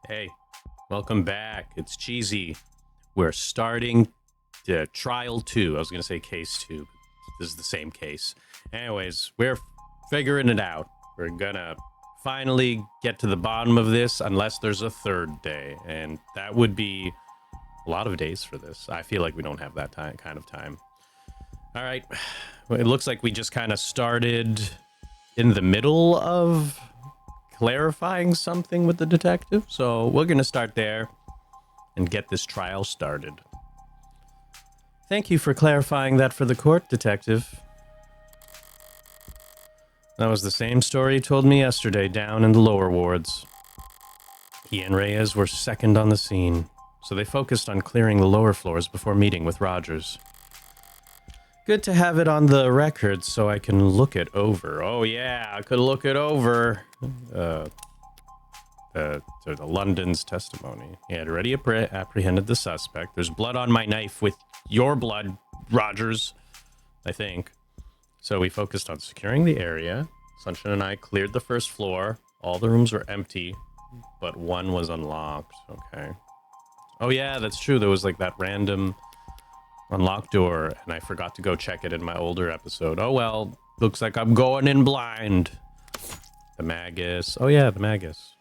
Hey, welcome back. It's Cheesy. We're starting trial 2. I was going to say case 2. But this is the same case. Anyways, we're figuring it out. We're going to finally get to the bottom of this unless there's a third day. And that would be a lot of days for this. I feel like we don't have that kind of time. All right. Well, it looks like we just kind of started in the middle of clarifying something with the detective. So we're going to start there and get this trial started. Thank you for clarifying that for the court, detective. That was the same story you told me yesterday down in the lower wards. He and Reyes were second on the scene, so they focused on clearing the lower floors before meeting with Rogers. Good to have it on the record so I can look it over. Oh yeah, I could look it over. The London's testimony. He had already apprehended the suspect. There's blood on my knife with your blood, Rogers, I think. So we focused on securing the area. Sunshine and I cleared the first floor. All the rooms were empty, but one was unlocked. Okay. Oh yeah, that's true. There was like that random unlocked door, and I forgot to go check it in my older episode. Oh well, looks like I'm going in blind. The Magus. Oh yeah, the Magus.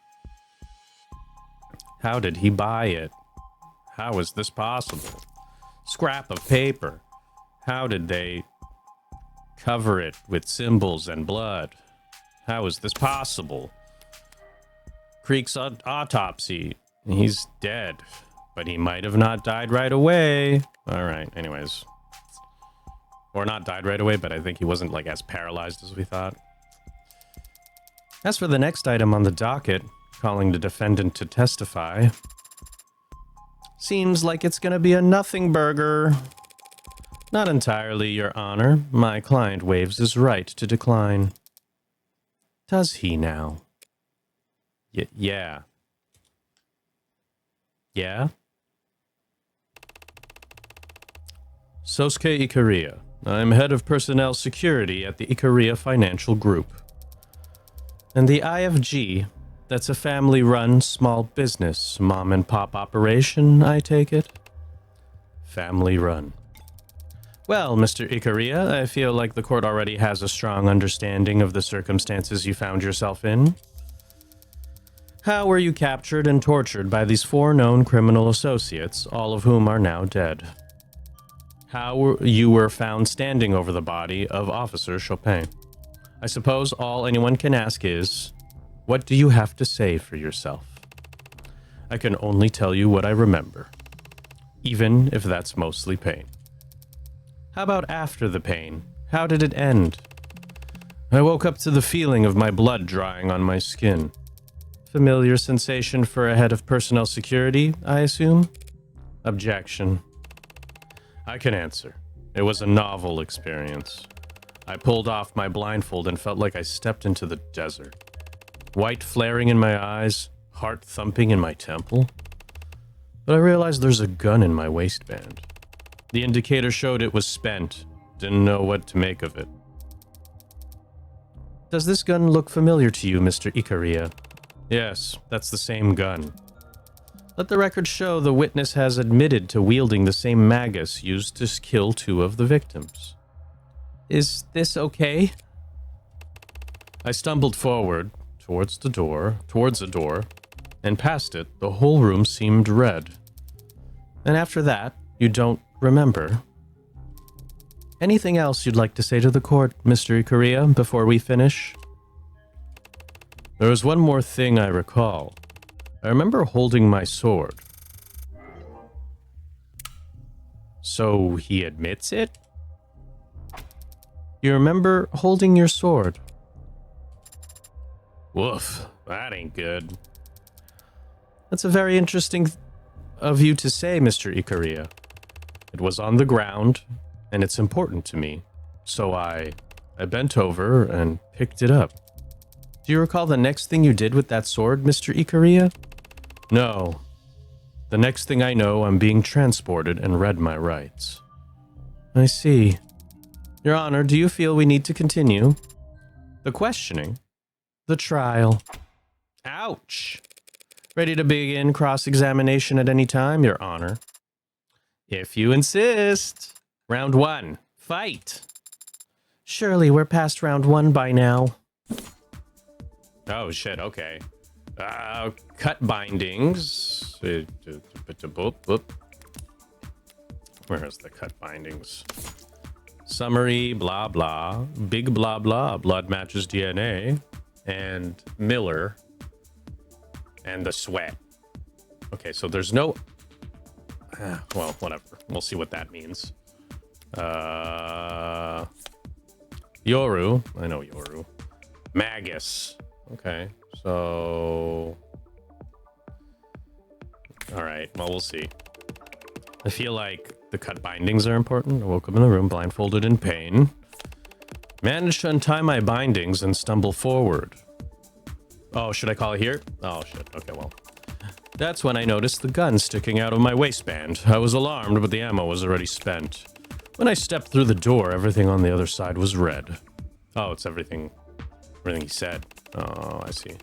How did he buy it? How is this possible? Scrap of paper. How did they cover it with symbols and blood? How is this possible? Creek's autopsy. He's dead, but he might have not died right away. All right, anyways. Or not died right away, but I think he wasn't like as paralyzed as we thought. As for the next item on the docket, calling the defendant to testify, seems like it's gonna be a nothing burger. Not entirely, Your Honor. My client waives his right to decline. Does he now? Yeah. Yeah? Sosuke Ikaria. I'm head of personnel security at the Ikaria Financial Group. And the IFG, that's a family-run small business, mom-and-pop operation, I take it? Family-run. Well, Mr. Ikaria, I feel like the court already has a strong understanding of the circumstances you found yourself in. How were you captured and tortured by these 4 known criminal associates, all of whom are now dead? How you were found standing over the body of Officer Chopin? I suppose all anyone can ask is, what do you have to say for yourself? I can only tell you what I remember, even if that's mostly pain. How about after the pain? How did it end? I woke up to the feeling of my blood drying on my skin. Familiar sensation for a head of personnel security, I assume? Objection. I can answer. It was a novel experience. I pulled off my blindfold and felt like I stepped into the desert. White flaring in my eyes, heart thumping in my temple. But I realized there's a gun in my waistband. The indicator showed it was spent. Didn't know what to make of it. Does this gun look familiar to you, Mr. Ikaria? Yes, that's the same gun. Let the record show the witness has admitted to wielding the same magus used to kill 2 of the victims. Is this okay? I stumbled forward, towards a door, and past it, the whole room seemed red. And after that, you don't remember. Anything else you'd like to say to the court, Mr. Ikaria, before we finish? There was one more thing I recall. I remember holding my sword. So he admits it? You remember holding your sword? Woof, that ain't good. That's a very interesting of you to say, Mr. Ikaria. It was on the ground, and it's important to me. So I bent over and picked it up. Do you recall the next thing you did with that sword, Mr. Ikaria? No. The next thing I know, I'm being transported and read my rights. I see. Your Honor, do you feel we need to continue? The questioning? The trial. Ouch! Ready to begin cross-examination at any time, Your Honor? If you insist. Round 1. Fight. Surely we're past round 1 by now. Oh, shit, okay. Cut bindings. Where is the cut bindings? Summary, blah, blah. Big blah, blah. Blood matches DNA. And Miller. And the sweat. Okay, so there's no... well, whatever. We'll see what that means. Yoru. I know Yoru. Magus. Okay, so... Alright, well, we'll see. I feel like the cut bindings are important. I woke up in the room blindfolded in pain. Managed to untie my bindings and stumble forward. Oh, should I call it here? Oh, shit. Okay, well. That's when I noticed the gun sticking out of my waistband. I was alarmed, but the ammo was already spent. When I stepped through the door, everything on the other side was red. Oh, it's everything he said. Oh, I see.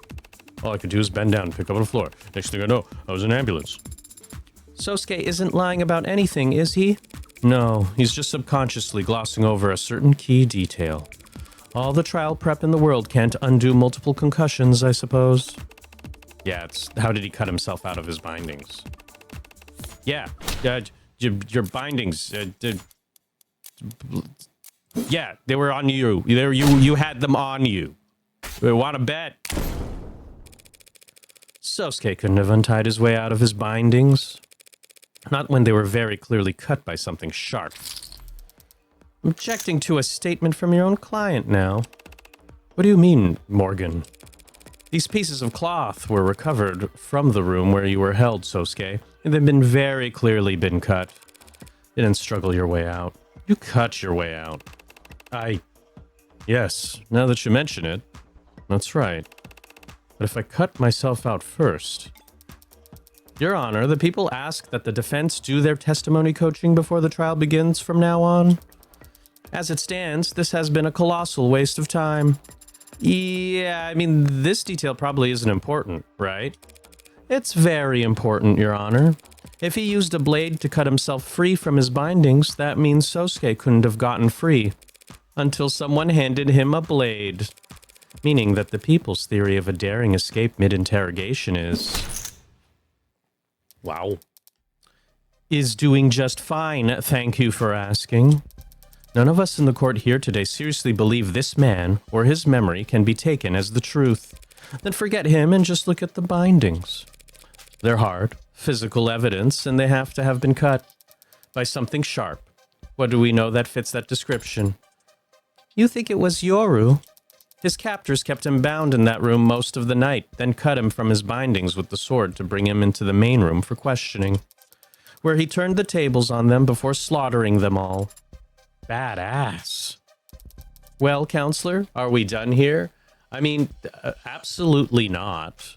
All I could do is bend down and pick up on the floor. Next thing I know, I was in an ambulance. Sosuke isn't lying about anything, is he? No, he's just subconsciously glossing over a certain key detail. All the trial prep in the world can't undo multiple concussions, I suppose. Yeah, it's how did he cut himself out of his bindings? Yeah, your bindings. Yeah, they were on you. You had them on you. Want to bet? Sosuke couldn't have untied his way out of his bindings. Not when they were very clearly cut by something sharp. Objecting to a statement from your own client now. What do you mean, Morgan? These pieces of cloth were recovered from the room where you were held, Sosuke. They've been very clearly been cut. You didn't struggle your way out. You cut your way out. Yes, now that you mention it, that's right. But if I cut myself out first... Your Honor, the people ask that the defense do their testimony coaching before the trial begins from now on. As it stands, this has been a colossal waste of time. Yeah, I mean, this detail probably isn't important, right? It's very important, Your Honor. If he used a blade to cut himself free from his bindings, that means Sosuke couldn't have gotten free until someone handed him a blade. Meaning that the people's theory of a daring escape mid-interrogation is... Wow. Is doing just fine, thank you for asking. None of us in the court here today seriously believe this man or his memory can be taken as the truth. Then forget him and just look at the bindings. They're hard, physical evidence, and they have to have been cut by something sharp. What do we know that fits that description? You think it was Yoru? His captors kept him bound in that room most of the night, then cut him from his bindings with the sword to bring him into the main room for questioning, where he turned the tables on them before slaughtering them all. Badass. Well, counselor, are we done here? I mean, absolutely not.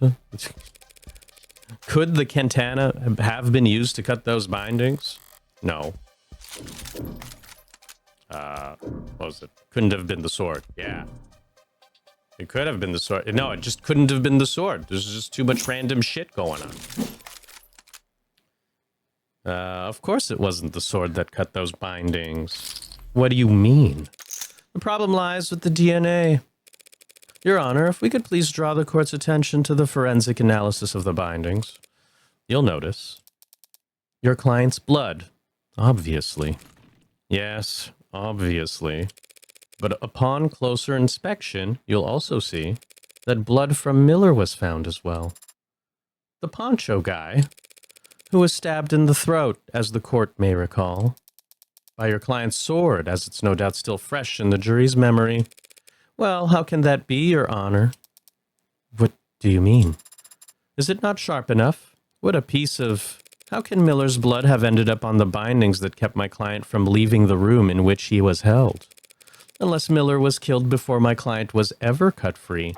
Could the katana have been used to cut those bindings? No. What was it? Couldn't have been the sword. Yeah. It could have been the sword. No, it just couldn't have been the sword. There's just too much random shit going on. Of course it wasn't the sword that cut those bindings. What do you mean? The problem lies with the DNA. Your Honor, if we could please draw the court's attention to the forensic analysis of the bindings. You'll notice. Your client's blood. Obviously. Yes, obviously. But upon closer inspection, you'll also see that blood from Miller was found as well. The poncho guy, who was stabbed in the throat, as the court may recall, by your client's sword, as it's no doubt still fresh in the jury's memory. Well, how can that be, Your Honor? What do you mean? Is it not sharp enough? What a piece of... How can Miller's blood have ended up on the bindings that kept my client from leaving the room in which he was held? Unless Miller was killed before my client was ever cut free.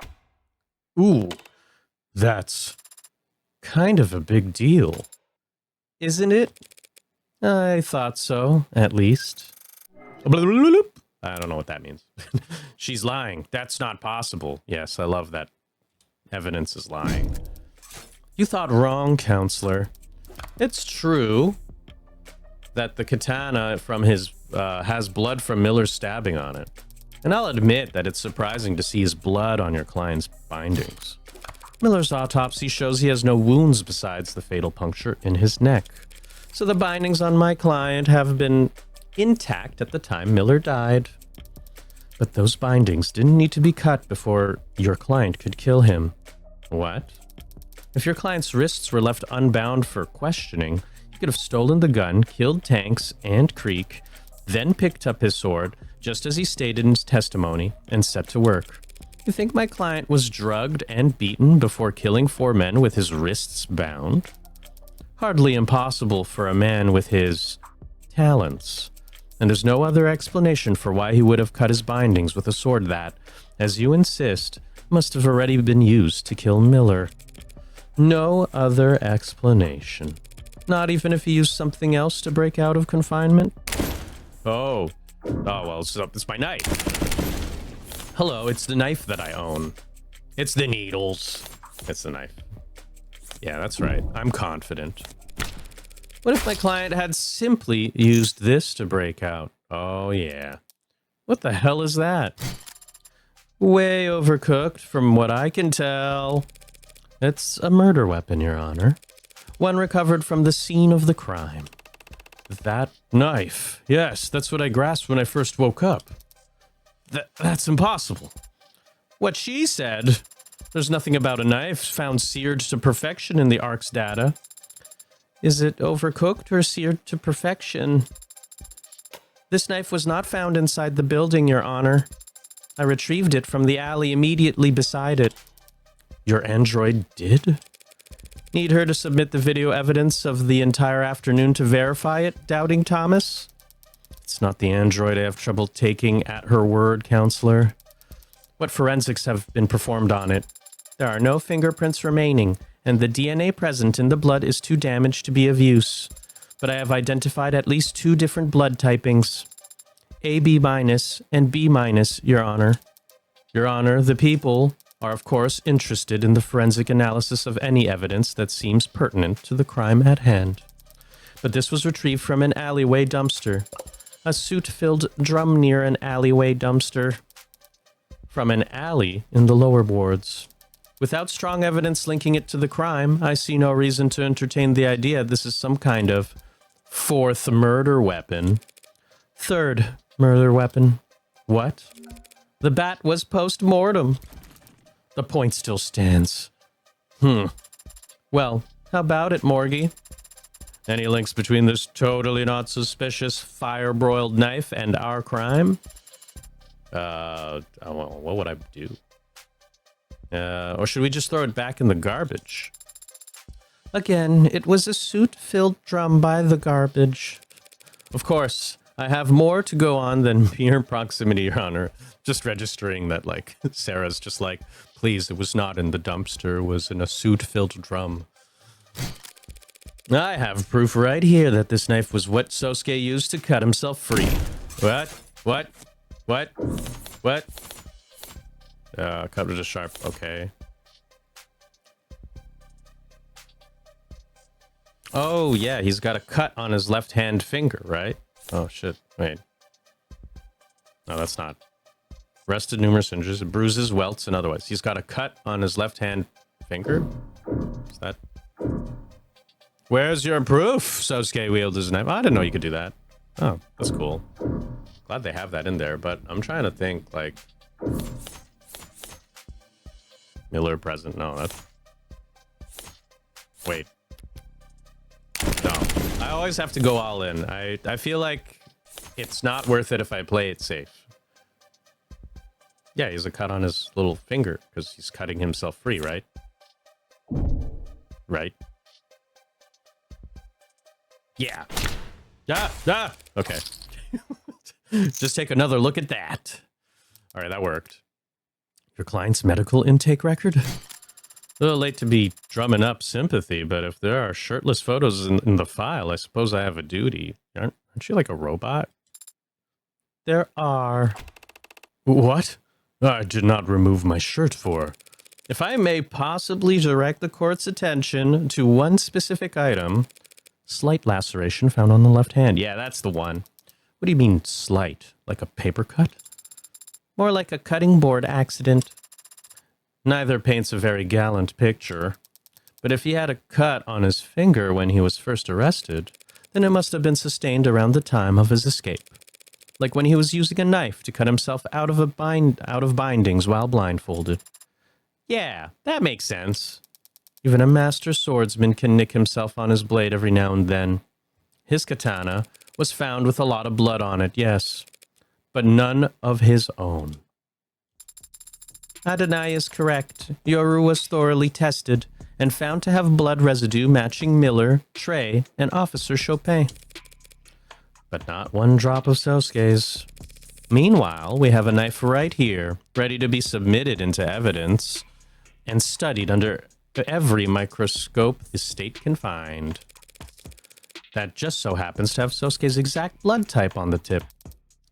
Ooh, that's kind of a big deal. Isn't it? I thought so, at least. I don't know what that means. She's lying. That's not possible. Yes, I love that. Evidence is lying. You thought wrong, counselor. It's true that the katana from his has blood from Miller's stabbing on it. And I'll admit that it's surprising to see his blood on your client's bindings. Miller's autopsy shows he has no wounds besides the fatal puncture in his neck. So the bindings on my client have been intact at the time Miller died. But those bindings didn't need to be cut before your client could kill him. What? If your client's wrists were left unbound for questioning, he could have stolen the gun, killed Tanks and Creek, then picked up his sword, just as he stated in his testimony, and set to work. You think my client was drugged and beaten before killing 4 men with his wrists bound? Hardly impossible for a man with his talents. And there's no other explanation for why he would have cut his bindings with a sword that, as you insist, must have already been used to kill Miller. No other explanation. Not even if he used something else to break out of confinement? Oh, well, it's my knife. Hello, it's the knife that I own. It's the needles. It's the knife. Yeah, that's right. I'm confident. What if my client had simply used this to break out? Oh, yeah. What the hell is that? Way overcooked, from what I can tell. It's a murder weapon, Your Honor. One recovered from the scene of the crime. That knife. Yes, that's what I grasped when I first woke up. That's impossible. What she said. There's nothing about a knife found seared to perfection in the ARC's data. Is it overcooked or seared to perfection? This knife was not found inside the building, Your Honor. I retrieved it from the alley immediately beside it. Your android did? Need her to submit the video evidence of the entire afternoon to verify it, Doubting Thomas? It's not the android I have trouble taking at her word, counselor. What forensics have been performed on it? There are no fingerprints remaining, and the DNA present in the blood is too damaged to be of use. But I have identified at least 2 different blood typings. AB- and B-, Your Honor. Your Honor, the people are of course interested in the forensic analysis of any evidence that seems pertinent to the crime at hand. But this was retrieved from an alleyway dumpster. A soot-filled drum near an alleyway dumpster. From an alley in the lower wards. Without strong evidence linking it to the crime, I see no reason to entertain the idea this is some kind of 4th murder weapon. 3rd murder weapon. What? The bat was post-mortem. The point still stands. Well, how about it, Morgie? Any links between this totally not suspicious fire-broiled knife and our crime? Well, what would I do? Or should we just throw it back in the garbage? Again, it was a soot-filled drum by the garbage. Of course, I have more to go on than mere proximity, Your Honor. Just registering that, like, Sarah's just like, please, it was not in the dumpster, it was in a soot-filled drum. I have proof right here that this knife was what Sosuke used to cut himself free. What? Cut with a sharp, okay. Oh, yeah, he's got a cut on his left-hand finger, right? Oh, shit, wait. No, that's not. Rested numerous injuries, bruises, welts, and otherwise. He's got a cut on his left-hand finger? Is that... Where's your proof? Sosuke wielded his knife. I didn't know you could do that. Oh, that's cool. Glad they have that in there, but I'm trying to think, like... Miller present. No, that's... Wait. No. I always have to go all in. I feel like it's not worth it if I play it safe. Yeah, he has a cut on his little finger because he's cutting himself free, right? Right? Yeah. Okay. Just take another look at that. All right, that worked. Your client's medical intake record? A little late to be drumming up sympathy, but if there are shirtless photos in the file, I suppose I have a duty. Aren't you like a robot? There are... What? I did not remove my shirt for If I may possibly direct the court's attention to one specific item, slight laceration found on the left hand. Yeah, that's the one. What do you mean slight? Like a paper cut? More like a cutting board accident. Neither paints a very gallant picture. But if he had a cut on his finger when he was first arrested, then it must have been sustained around the time of his escape. Like when he was using a knife to cut himself out of bindings while blindfolded. Yeah, that makes sense. Even a master swordsman can nick himself on his blade every now and then. His katana was found with a lot of blood on it, yes, but none of his own. Adonai is correct. Yoru was thoroughly tested and found to have blood residue matching Miller, Trey, and Officer Chopin. But not one drop of Sosuke's. Meanwhile, we have a knife right here, ready to be submitted into evidence and studied under every microscope the state can find. That just so happens to have Sosuke's exact blood type on the tip.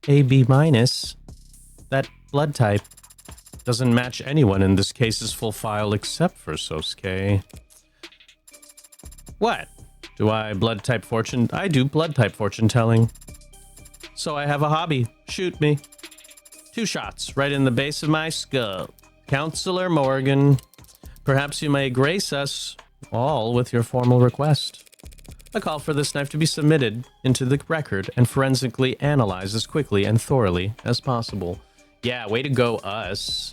AB-. That blood type doesn't match anyone in this case's full file except for Sosuke. What? Do I blood type fortune? I do blood type fortune telling. So I have a hobby. Shoot me. 2 shots right in the base of my skull. Counselor Morgan, perhaps you may grace us all with your formal request. I call for this knife to be submitted into the record and forensically analyzed as quickly and thoroughly as possible. Yeah, way to go, us.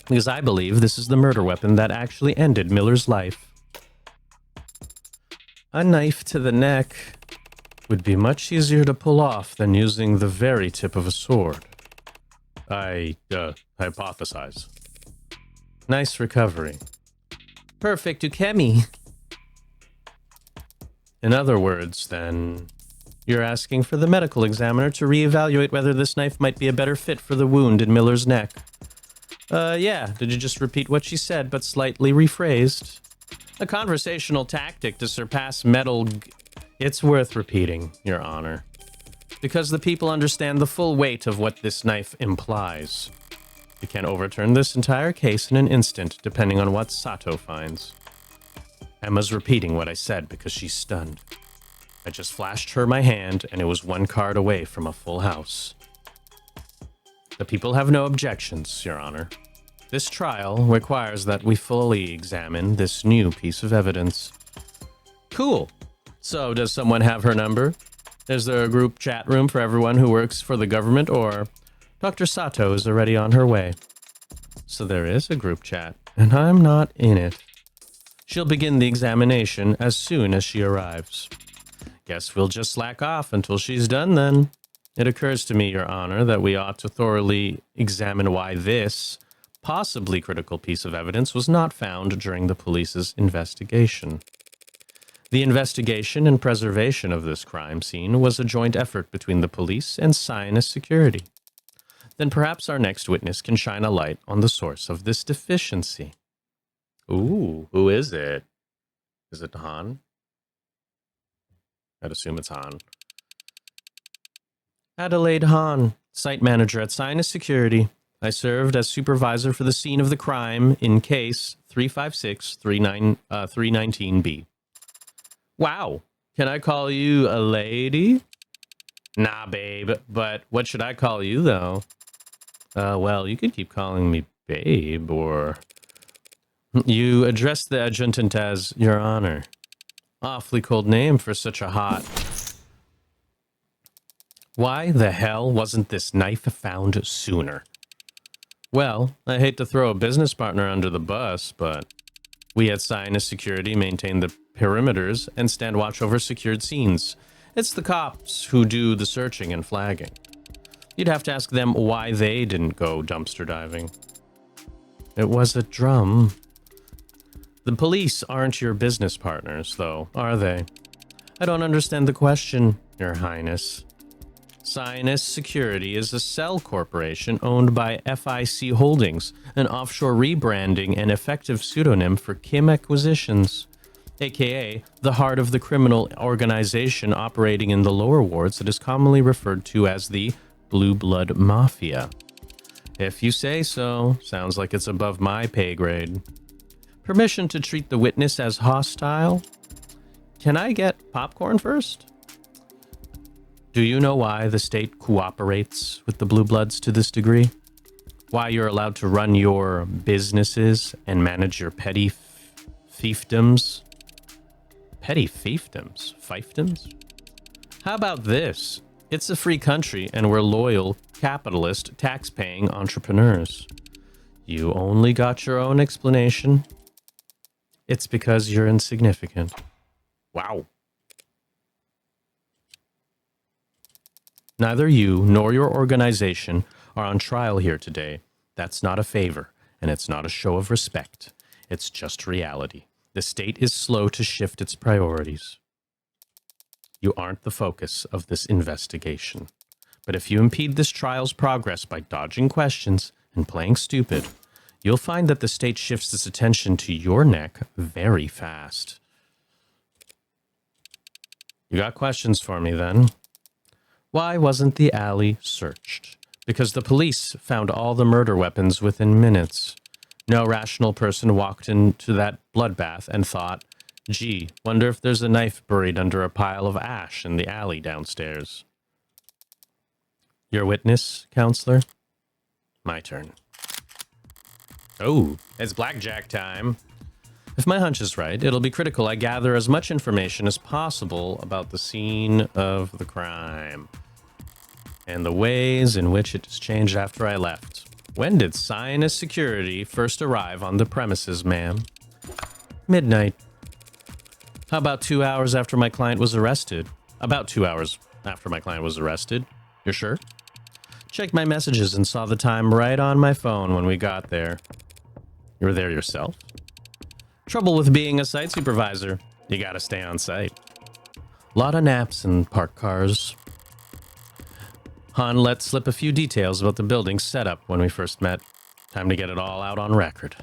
Because I believe this is the murder weapon that actually ended Miller's life. A knife to the neck would be much easier to pull off than using the very tip of a sword. I hypothesize. Nice recovery. Perfect ukemi. In other words, then, you're asking for the medical examiner to reevaluate whether this knife might be a better fit for the wound in Miller's neck. Yeah, did you just repeat what she said, but slightly rephrased? A conversational tactic to surpass metal... It's worth repeating, Your Honor, because the people understand the full weight of what this knife implies. You can overturn this entire case in an instant, depending on what Sato finds. Emma's repeating what I said because she's stunned. I just flashed her my hand, and it was 1 card away from a full house. The people have no objections, Your Honor. This trial requires that we fully examine this new piece of evidence. Cool. So, does someone have her number? Is there a group chat room for everyone who works for the government, or... Dr. Sato is already on her way. So there is a group chat, and I'm not in it. She'll begin the examination as soon as she arrives. Guess we'll just slack off until she's done then. It occurs to me, Your Honor, that we ought to thoroughly examine why this possibly critical piece of evidence was not found during the police's investigation. The investigation and preservation of this crime scene was a joint effort between the police and Sinus Security. Then perhaps our next witness can shine a light on the source of this deficiency. Ooh, who is it? Is it Han? I'd assume it's Han. Adelaide Han, site manager at Sinus Security. I served as supervisor for the scene of the crime in case 356-319B. Wow, can I call you a lady? Nah, babe, but what should I call you, though? Well, you could keep calling me babe, or... You address the adjutant as Your Honor. Awfully cold name for such a hot... Why the hell wasn't this knife found sooner? Well, I hate to throw a business partner under the bus, but we at Sinus Security maintain the perimeters and stand watch over secured scenes. It's the cops who do the searching and flagging. You'd have to ask them why they didn't go dumpster diving. It was a drum. The police aren't your business partners, though, are they? I don't understand the question, Your Highness. Sinus Security is a cell corporation owned by FIC Holdings, an offshore rebranding and effective pseudonym for Kim Acquisitions, aka the heart of the criminal organization operating in the lower wards that is commonly referred to as the Blue Blood Mafia. If you say so. Sounds like it's above my pay grade. Permission to treat the witness as hostile? Can I get popcorn first? Do you know why the state cooperates with the Blue Bloods to this degree? Why you're allowed to run your businesses and manage your petty fiefdoms? Petty fiefdoms? Fiefdoms? How about this? It's a free country and we're loyal, capitalist, tax-paying entrepreneurs. You only got your own explanation. It's because you're insignificant. Wow. Neither you nor your organization are on trial here today. That's not a favor, and it's not a show of respect. It's just reality. The state is slow to shift its priorities. You aren't the focus of this investigation. But if you impede this trial's progress by dodging questions and playing stupid, you'll find that the state shifts its attention to your neck very fast. You got questions for me, then? Why wasn't the alley searched? Because the police found all the murder weapons within minutes. No rational person walked into that bloodbath and thought, gee, wonder if there's a knife buried under a pile of ash in the alley downstairs. Your witness, counselor? My turn. Oh, it's blackjack time. If my hunch is right, it'll be critical I gather as much information as possible about the scene of the crime and the ways in which it has changed after I left. When did Sinus Security first arrive on the premises, ma'am? Midnight. How about 2 hours after my client was arrested? About 2 hours after my client was arrested. You're sure? Checked my messages and saw the time right on my phone when we got there. You were there yourself? Trouble with being a site supervisor. You gotta stay on site. Lot of naps in parked cars. Han let slip a few details about the building's setup when we first met. Time to get it all out on record.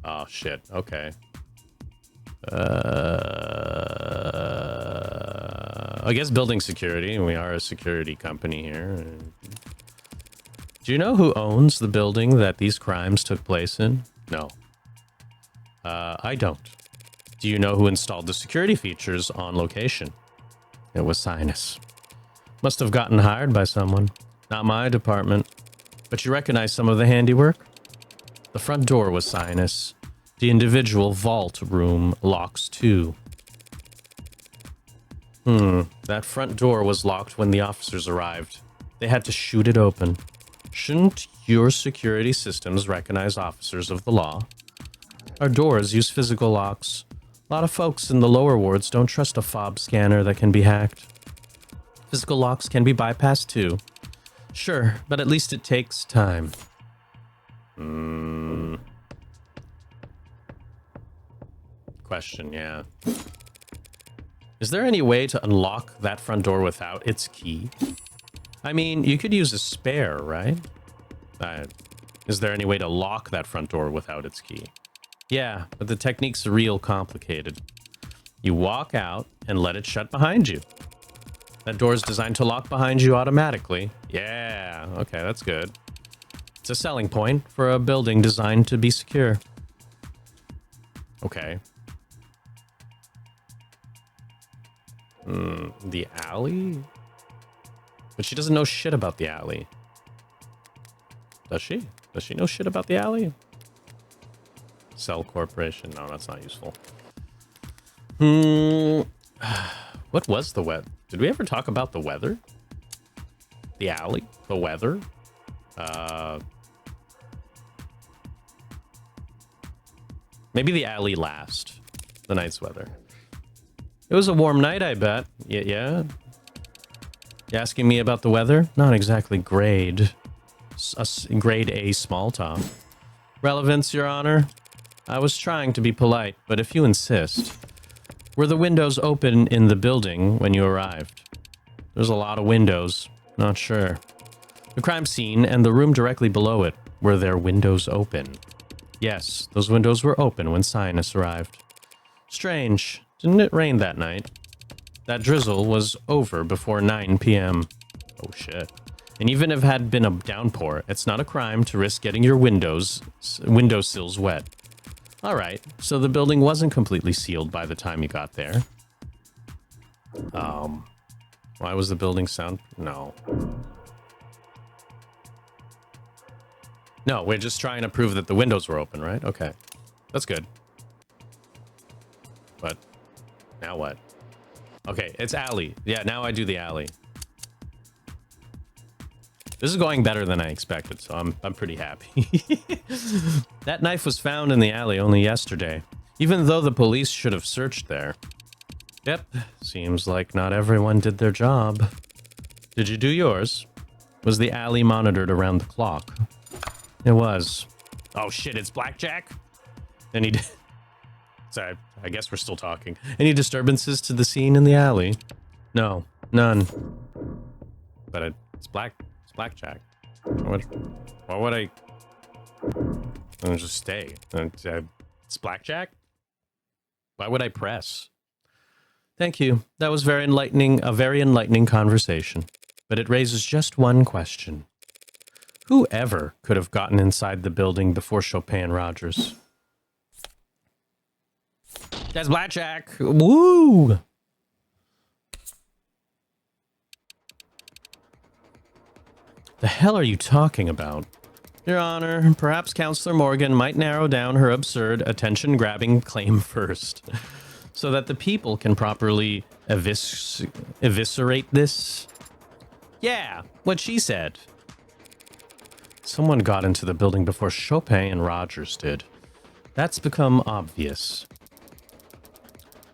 Oh, shit. Okay. I guess building security. We are a security company here. Do you know who owns the building that these crimes took place in? No. I don't. Do you know who installed the security features on location? It was Sinus. Must have gotten hired by someone. Not my department. But you recognize some of the handiwork? The front door was Sinus. The individual vault room locks too. That front door was locked when the officers arrived. They had to shoot it open. Shouldn't your security systems recognize officers of the law? Our doors use physical locks. A lot of folks in the lower wards don't trust a fob scanner that can be hacked. Physical locks can be bypassed too. Sure, but at least it takes time. Question, yeah. Is there any way to unlock that front door without its key? I mean, you could use a spare, right? Is there any way to lock that front door without its key? Yeah, but the technique's real complicated. You walk out and let it shut behind you. That door is designed to lock behind you automatically. Yeah, okay, that's good. It's a selling point for a building designed to be secure. Okay. The alley? But she doesn't know shit about the alley. Does she? Does she know shit about the alley? Cell Corporation. No, that's not useful. What was the weather? Did we ever talk about the weather? The alley? The weather? Maybe the alley last. The night's weather. It was a warm night, I bet. Yeah? You asking me about the weather? Not exactly grade. Grade A small talk. Relevance, Your Honor? I was trying to be polite, but if you insist. Were the windows open in the building when you arrived? There's a lot of windows. Not sure. The crime scene and the room directly below it, were their windows open? Yes, those windows were open when Sinus arrived. Strange. Didn't it rain that night? That drizzle was over before 9 p.m. Oh shit. And even if it had been a downpour, it's not a crime to risk getting your windowsills wet. All right, so the building wasn't completely sealed by the time you got there. Why was the building sound? No. No, we're just trying to prove that the windows were open, right? Okay. That's good. But now what? Okay, it's alley. Yeah, now I do the alley. This is going better than I expected, so I'm pretty happy. That knife was found in the alley only yesterday, even though the police should have searched there. Yep, seems like not everyone did their job. Did you do yours? Was the alley monitored around the clock? It was. Oh shit, it's Blackjack? Any... Sorry, I guess we're still talking. Any disturbances to the scene in the alley? No, none. But it's Blackjack. Why would I... I'll just stay. It's Blackjack? Why would I press? Thank you. That was very enlightening, a very enlightening conversation. But it raises just one question. Who ever could have gotten inside the building before Chopin and Rogers? That's Blackjack. Woo! The hell are you talking about? Your Honor, perhaps Counselor Morgan might narrow down her absurd, attention-grabbing claim first, so that the people can properly eviscerate this. Yeah, what she said. Someone got into the building before Chopin and Rogers did. That's become obvious.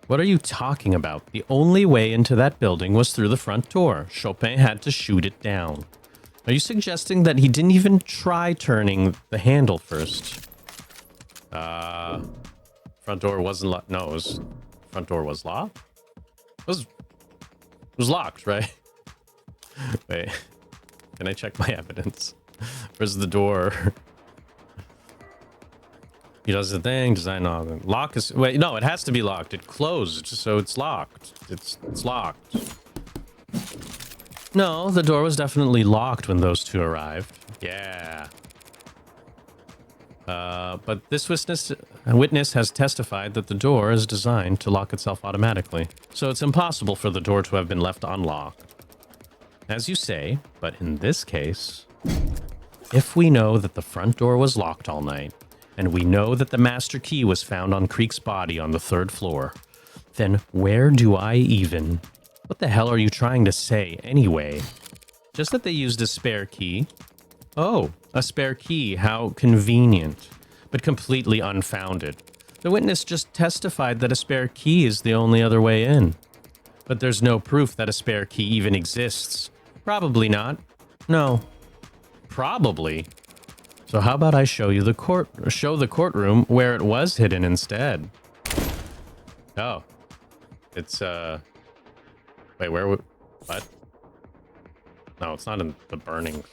What are you talking about? The only way into that building was through the front door. Chopin had to shoot it down. Are you suggesting that he didn't even try turning the handle first? Front door wasn't locked. No, front door was locked? It was locked, right? Wait, can I check my evidence? Where's the door? He does the thing, design lock is... Wait, no, it has to be locked. It closed, so it's locked. It's locked. No, the door was definitely locked when those two arrived. Yeah. But this witness has testified that the door is designed to lock itself automatically. So it's impossible for the door to have been left unlocked. As you say, but in this case, if we know that the front door was locked all night, and we know that the master key was found on Creek's body on the 3rd floor, then where do I even... What the hell are you trying to say, anyway? Just that they used a spare key? Oh, a spare key, how convenient, but completely unfounded. The witness just testified that a spare key is the only other way in. But there's no proof that a spare key even exists. Probably not. No. Probably. So how about I show you the courtroom where it was hidden instead? Oh. It's, Wait, where would... What? No, it's not in the burning.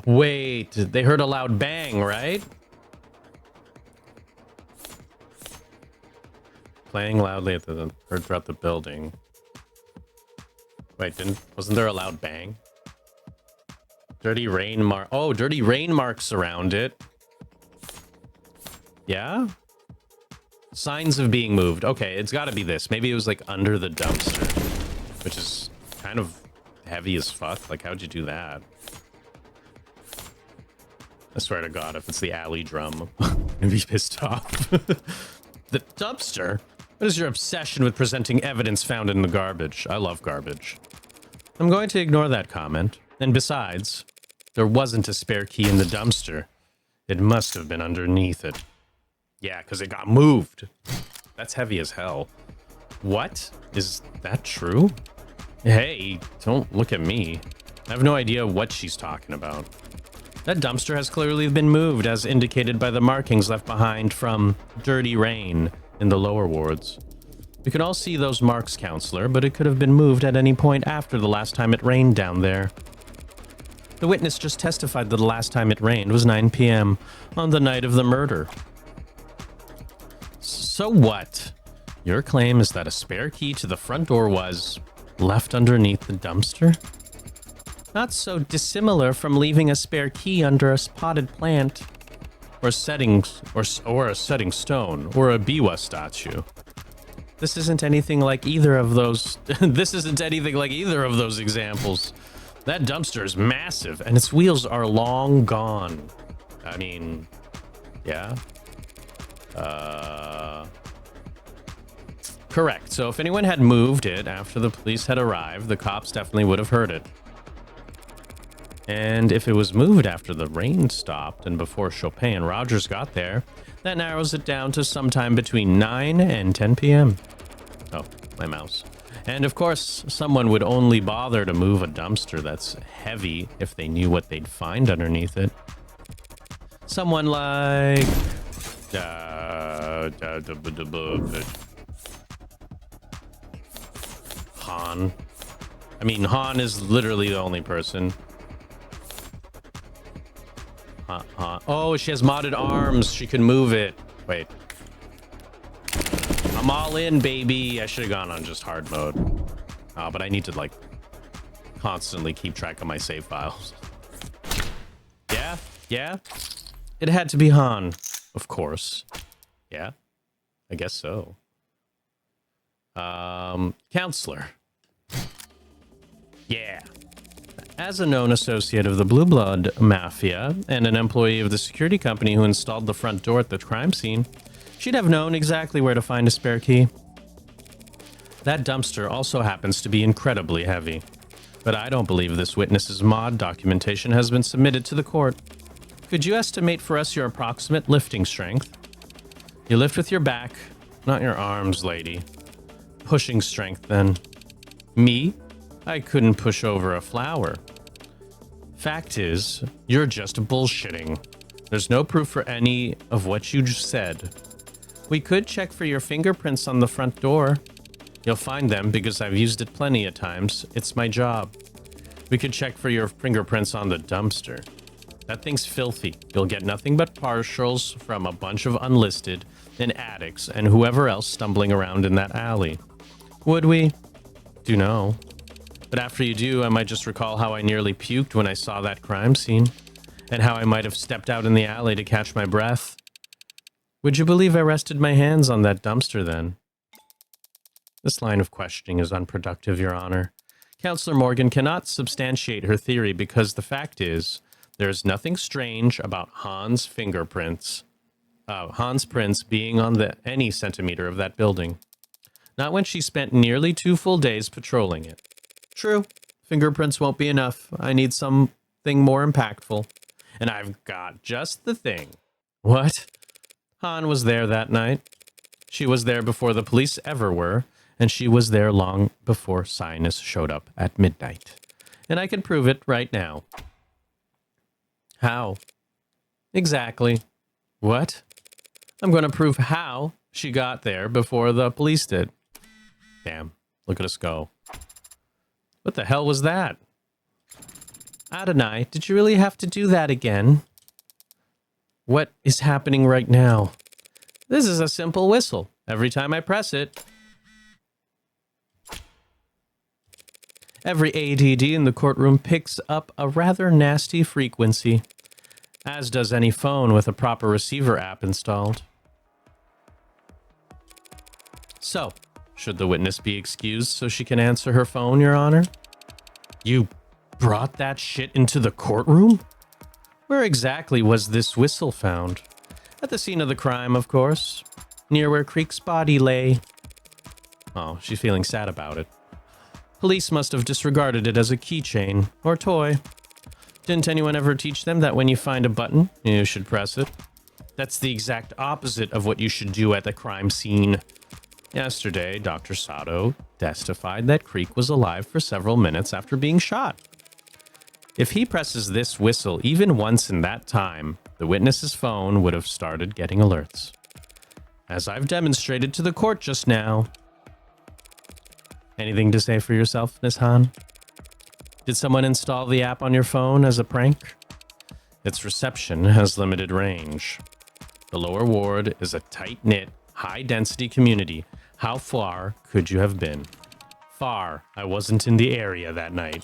Wait, they heard a loud bang, right? Playing loudly heard throughout the building. Wait, wasn't there a loud bang? Dirty rain marks around it. Yeah? Signs of being moved. Okay, it's got to be this. Maybe it was like under the dumpster, which is kind of heavy as fuck. Like, how'd you do that? I swear to God, if it's the alley drum, I'm gonna be pissed off. The dumpster? What is your obsession with presenting evidence found in the garbage? I love garbage. I'm going to ignore that comment. And besides, there wasn't a spare key in the dumpster. It must have been underneath it. Yeah, because it got moved. That's heavy as hell. What? Is that true? Hey, don't look at me. I have no idea what she's talking about. That dumpster has clearly been moved, as indicated by the markings left behind from dirty rain in the lower wards. We can all see those marks, Counselor, but it could have been moved at any point after the last time it rained down there. The witness just testified that the last time it rained was 9 p.m. on the night of the murder. So what? Your claim is that a spare key to the front door was left underneath the dumpster? Not so dissimilar from leaving a spare key under a spotted plant, or a setting stone, or a biwa statue. This isn't anything like either of those. This isn't anything like either of those examples. That dumpster is massive, and its wheels are long gone. I mean, yeah. Correct. So if anyone had moved it after the police had arrived, the cops definitely would have heard it. And if it was moved after the rain stopped and before Chopin and Rogers got there, that narrows it down to sometime between 9 and 10 p.m. Oh, my mouse. And of course, someone would only bother to move a dumpster that's heavy if they knew what they'd find underneath it. Someone like... Han. I mean, Han is literally the only person. Oh, she has modded arms. She can move it. Wait. I'm all in, baby. I should have gone on just hard mode. But I need to, like, constantly keep track of my save files. Yeah? Yeah? It had to be Han. Of course. Yeah? I guess so. Counselor. Yeah. As a known associate of the Blue Blood Mafia and an employee of the security company who installed the front door at the crime scene, she'd have known exactly where to find a spare key. That dumpster also happens to be incredibly heavy, but I don't believe this witness's mod documentation has been submitted to the court. Could you estimate for us your approximate lifting strength? You lift with your back, not your arms, lady. Pushing strength, then. Me? I couldn't push over a flower. Fact is, you're just bullshitting. There's no proof for any of what you just said. We could check for your fingerprints on the front door. You'll find them because I've used it plenty of times. It's my job. We could check for your fingerprints on the dumpster. That thing's filthy. You'll get nothing but partials from a bunch of unlisted and addicts and whoever else stumbling around in that alley. Would we? Do know. But after you do, I might just recall how I nearly puked when I saw that crime scene, and how I might have stepped out in the alley to catch my breath. Would you believe I rested my hands on that dumpster then? This line of questioning is unproductive, Your Honor. Counselor Morgan cannot substantiate her theory because the fact is, there is nothing strange about Hans' prints being on any centimeter of that building. Not when she spent nearly 2 full days patrolling it. True, fingerprints won't be enough. I need something more impactful. And I've got just the thing. What? Han was there that night. She was there before the police ever were, and she was there long before Sinus showed up at midnight. And I can prove it right now. How? Exactly. What? I'm going to prove how she got there before the police did. Damn, look at us go. What the hell was that? Adonai, did you really have to do that again? What is happening right now? This is a simple whistle. Every time I press it, every ADD in the courtroom picks up a rather nasty frequency, as does any phone with a proper receiver app installed. So, should the witness be excused so she can answer her phone, Your Honor? You brought that shit into the courtroom? Where exactly was this whistle found? At the scene of the crime, of course. Near where Creek's body lay. Oh, she's feeling sad about it. Police must have disregarded it as a keychain or toy. Didn't anyone ever teach them that when you find a button, you should press it? That's the exact opposite of what you should do at the crime scene. Yesterday, Dr. Sato testified that Creek was alive for several minutes after being shot. If he presses this whistle even once in that time, the witness's phone would have started getting alerts. As I've demonstrated to the court just now. Anything to say for yourself, Miss Han? Did someone install the app on your phone as a prank? Its reception has limited range. The lower ward is a tight-knit, high-density community. How far could you have been? Far. I wasn't in the area that night.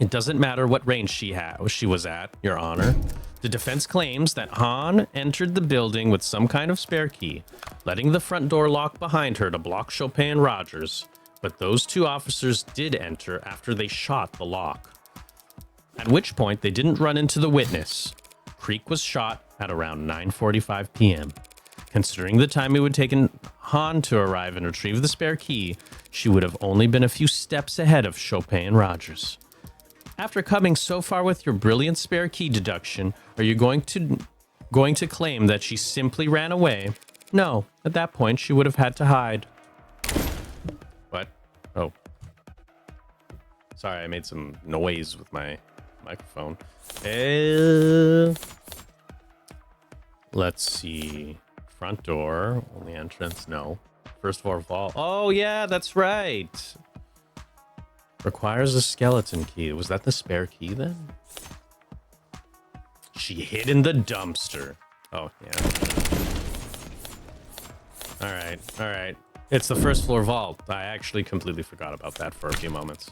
It doesn't matter what range she was at, Your Honor. The defense claims that Han entered the building with some kind of spare key, letting the front door lock behind her to block Chopin and Rogers, but those two officers did enter after they shot the lock. At which point, they didn't run into the witness. Creek was shot at around 9:45 p.m. Considering the time it would take Han to arrive and retrieve the spare key, she would have only been a few steps ahead of Chopin and Rogers. After coming so far with your brilliant spare key deduction, are you going to claim that she simply ran away? No, at that point she would have had to hide. What? Oh. Sorry, I made some noise with my microphone. Let's see. Front door, only entrance, no. First floor vault. Oh yeah, that's right. Requires a skeleton key. Was that the spare key then? She hid in the dumpster. Oh, yeah. All right. It's the first floor vault. I actually completely forgot about that for a few moments.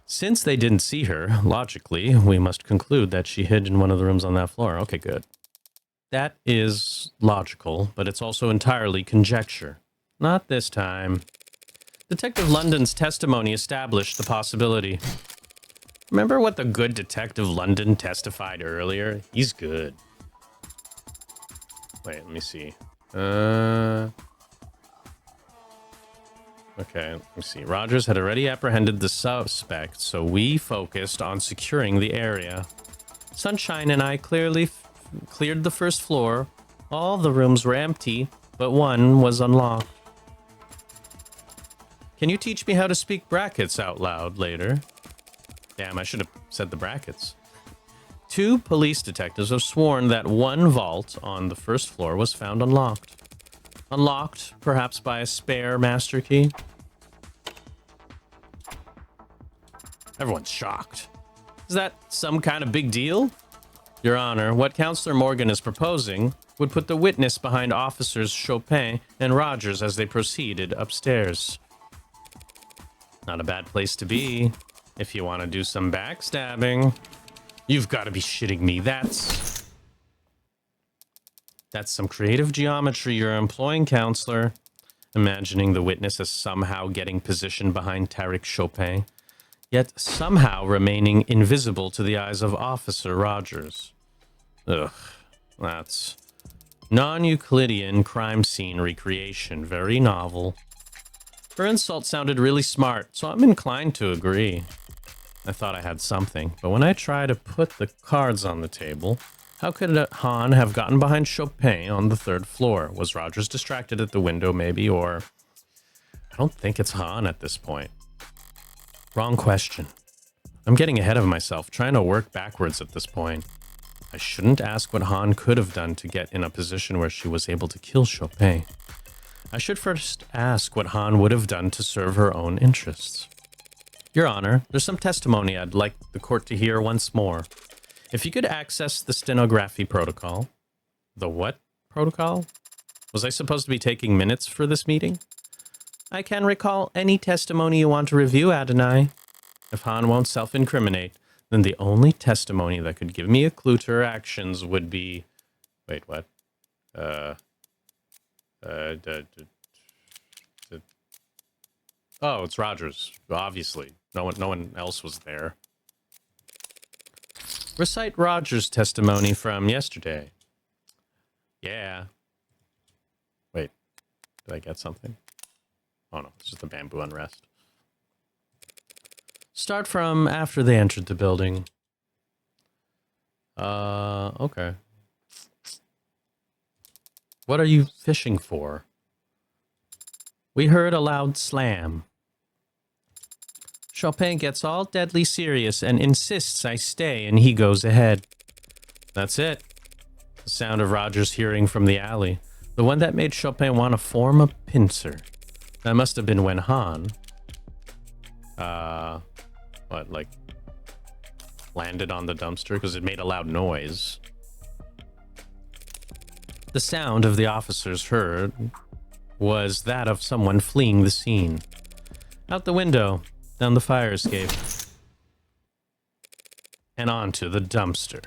Since they didn't see her, logically, we must conclude that she hid in one of the rooms on that floor. Okay, good. That is logical, but it's also entirely conjecture. Not this time. Detective London's testimony established the possibility. Remember what the good Detective London testified earlier? He's good. Wait, let me see. Okay, let me see. Rogers had already apprehended the suspect, so we focused on securing the area. Sunshine and I clearly cleared the first floor. All the rooms were empty, but one was unlocked. Can you teach me how to speak brackets out loud later? Damn, I should have said the brackets. 2 police detectives have sworn that one vault on the first floor was found unlocked. Unlocked, perhaps by a spare master key? Everyone's shocked. Is that some kind of big deal? Your Honor, what Counselor Morgan is proposing would put the witness behind officers Chopin and Rogers as they proceeded upstairs. Not a bad place to be if you want to do some backstabbing. You've got to be shitting me. That's some creative geometry you're employing, Counselor. Imagining the witness as somehow getting positioned behind Tarek Chopin, yet somehow remaining invisible to the eyes of Officer Rogers. Ugh, that's non-Euclidean crime scene recreation. Very novel. Her insult sounded really smart, so I'm inclined to agree. I thought I had something, but when I try to put the cards on the table, how could Han have gotten behind Chopin on the 3rd floor? Was Rogers distracted at the window, maybe, or... I don't think it's Han at this point. Wrong question. I'm getting ahead of myself, trying to work backwards at this point. I shouldn't ask what Han could have done to get in a position where she was able to kill Chopin. I should first ask what Han would have done to serve her own interests. Your Honor, there's some testimony I'd like the court to hear once more. If you could access the stenography protocol. The what protocol? Was I supposed to be taking minutes for this meeting? I can recall any testimony you want to review, Adonai. If Han won't self-incriminate, then the only testimony that could give me a clue to her actions would be... Wait, what? Oh, it's Rogers. Obviously, no one else was there. Recite Rogers' testimony from yesterday. Yeah. Wait, did I get something? Oh no, it's just the bamboo unrest. Start from after they entered the building. Okay. What are you fishing for? We heard a loud slam. Chopin gets all deadly serious and insists I stay, and he goes ahead. That's it. The sound of Rogers hearing from the alley. The one that made Chopin want to form a pincer. That must have been when Han... landed on the dumpster because it made a loud noise. The sound of the officers heard was that of someone fleeing the scene. Out the window, down the fire escape. and onto the dumpster.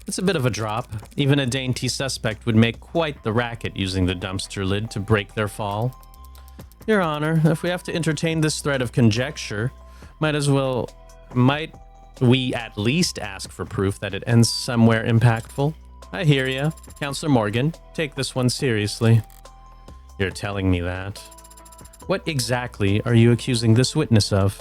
It's a bit of a drop. Even a dainty suspect would make quite the racket using the dumpster lid to break their fall. Your Honor, if we have to entertain this thread of conjecture, might we at least ask for proof that it ends somewhere impactful? I hear ya. Counselor Morgan, take this one seriously. You're telling me that. What exactly are you accusing this witness of?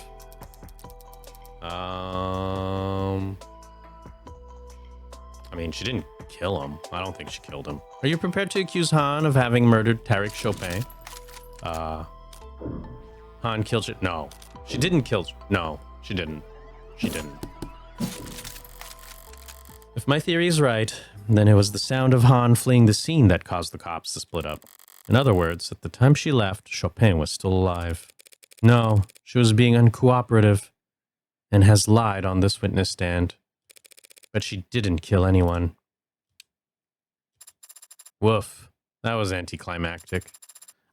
I mean, she didn't kill him. I don't think she killed him. Are you prepared to accuse Han of having murdered Tarek Chopin? Han killed it? No. She didn't kill... No, she didn't. She didn't. If my theory is right, then it was the sound of Han fleeing the scene that caused the cops to split up. In other words, at the time she left, Chopin was still alive. No, she was being uncooperative and has lied on this witness stand. But she didn't kill anyone. Woof. That was anticlimactic.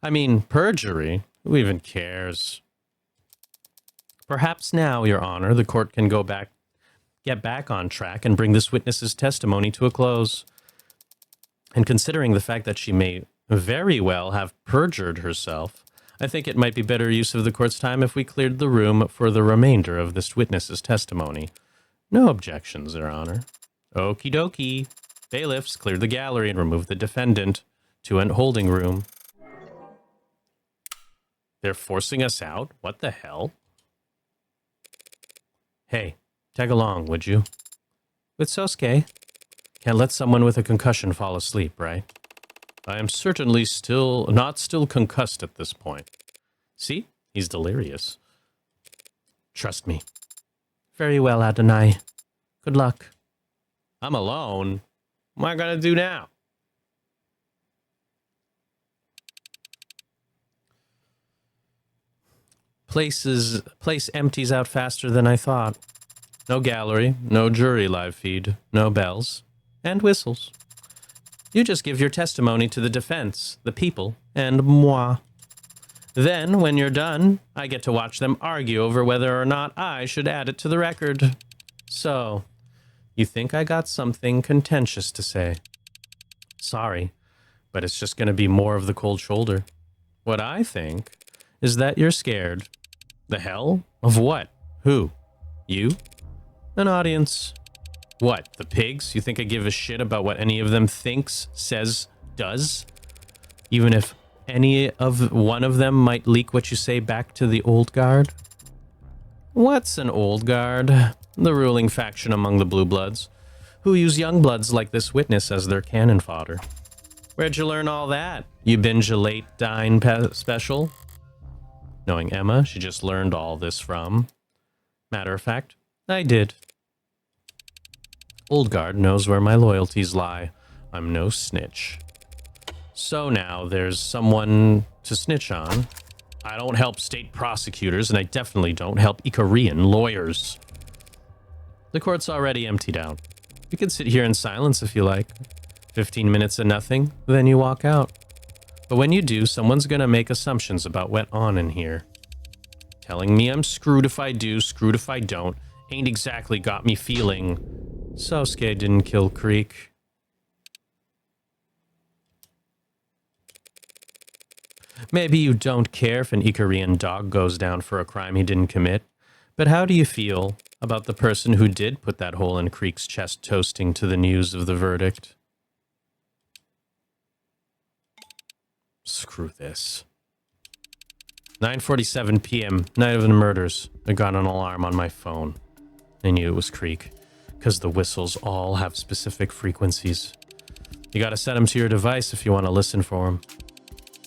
I mean, perjury? Who even cares? Perhaps now, Your Honor, the court can get back on track and bring this witness's testimony to a close. And considering the fact that she may very well have perjured herself, I think it might be better use of the court's time if we cleared the room for the remainder of this witness's testimony. No objections, Your Honor. Okie dokie. Bailiffs, clear the gallery and remove the defendant to an holding room. They're forcing us out? What the hell? Hey, tag along, would you? With Sosuke. Can't let someone with a concussion fall asleep, right? I am certainly not still concussed at this point. See? He's delirious. Trust me. Very well, Adonai. Good luck. I'm alone. What am I gonna do now? Place empties out faster than I thought. No gallery, no jury live feed, no bells, and whistles. You just give your testimony to the defense, the people, and moi. Then, when you're done, I get to watch them argue over whether or not I should add it to the record. So, you think I got something contentious to say? Sorry, but it's just going to be more of the cold shoulder. What I think is that you're scared. The hell? Of what? Who? You? An audience. What, the pigs? You think I give a shit about what any of them thinks, says, does? Even if one of them might leak what you say back to the old guard? What's an old guard? The ruling faction among the Blue Bloods, who use young bloods like this witness as their cannon fodder. Where'd you learn all that? You binge a late dine special? Knowing Emma, she just learned all this from. Matter of fact, I did. Old guard knows where my loyalties lie. I'm no snitch. So now there's someone to snitch on. I don't help state prosecutors, and I definitely don't help Icarian lawyers. The court's already emptied out. You can sit here in silence if you like. 15 minutes of nothing, then you walk out. But when you do, someone's gonna make assumptions about what went on in here. Telling me I'm screwed if I do, screwed if I don't, ain't exactly got me feeling Sosuke didn't kill Creek. Maybe you don't care if an Icarian dog goes down for a crime he didn't commit, but how do you feel about the person who did put that hole in Creek's chest toasting to the news of the verdict? Screw this. 9:47 p.m., night of the murders. I got an alarm on my phone. I knew it was Creek, because the whistles all have specific frequencies. You gotta set them to your device if you want to listen for them.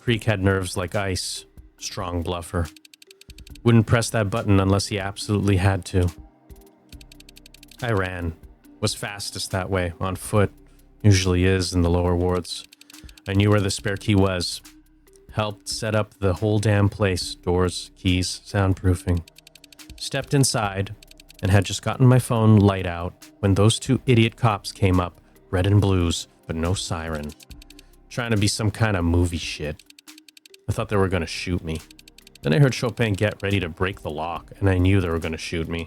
Creek had nerves like ice. Strong bluffer. Wouldn't press that button unless he absolutely had to. I ran. Was fastest that way, on foot. Usually is in the lower wards. I knew where the spare key was. Helped set up the whole damn place. Doors, keys, soundproofing. Stepped inside, and had just gotten my phone light out when those two idiot cops came up, red and blues, but no siren. Trying to be some kind of movie shit. I thought they were gonna shoot me. Then I heard Chopin get ready to break the lock, and I knew they were gonna shoot me.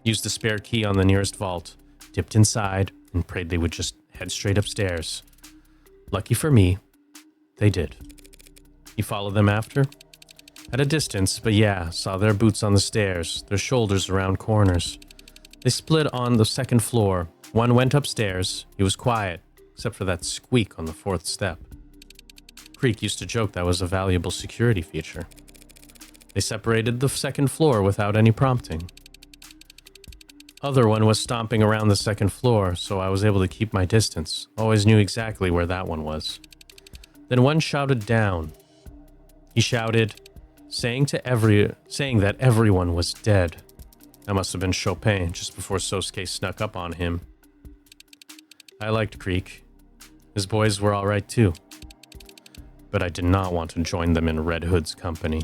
Used the spare key on the nearest vault, dipped inside, and prayed they would just head straight upstairs. Lucky for me, they did. You follow them after? At a distance, but yeah, saw their boots on the stairs, their shoulders around corners. They split on the second floor. One went upstairs. He was quiet, except for that squeak on the fourth step. Creek used to joke that was a valuable security feature. They separated the second floor without any prompting. Other one was stomping around the second floor, so I was able to keep my distance. Always knew exactly where that one was. Then one shouted down. He shouted, saying that everyone was dead. That must have been Chopin, just before Sosuke snuck up on him. I liked Creek. His boys were alright too. But I did not want to join them in Red Hood's company.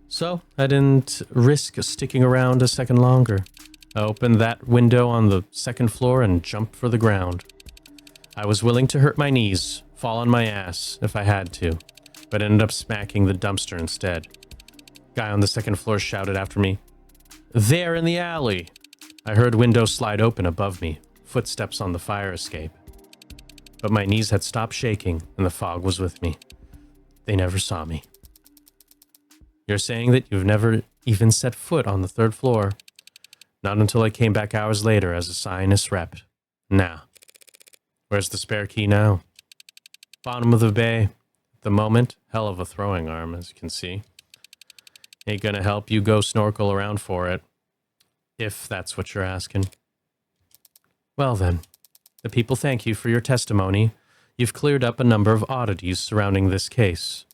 So, I didn't risk sticking around a second longer. I opened that window on the second floor and jumped for the ground. I was willing to hurt my knees, fall on my ass, if I had to, but ended up smacking the dumpster instead. Guy on the second floor shouted after me, "There in the alley!" I heard windows slide open above me, footsteps on the fire escape. But my knees had stopped shaking, and the fog was with me. They never saw me. You're saying that you've never even set foot on the third floor? Not until I came back hours later as a sinus rep. Nah. Where's the spare key now? Bottom of the bay. At the moment, hell of a throwing arm, as you can see. Ain't gonna help you go snorkel around for it. If that's what you're asking. Well then, the people thank you for your testimony. You've cleared up a number of oddities surrounding this case.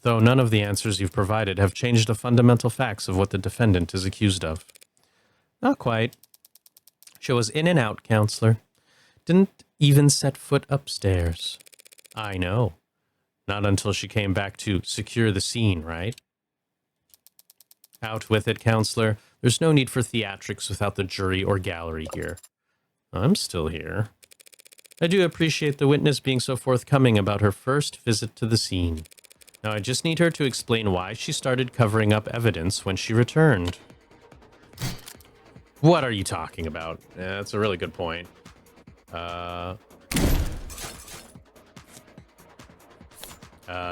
Though none of the answers you've provided have changed the fundamental facts of what the defendant is accused of. Not quite. She was in and out, counselor. Didn't even set foot upstairs. I know. Not until she came back to secure the scene, right? Out with it, counselor. There's no need for theatrics without the jury or gallery here. I'm still here. I do appreciate the witness being so forthcoming about her first visit to the scene. Now I just need her to explain why she started covering up evidence when she returned. What are you talking about? Yeah, that's a really good point.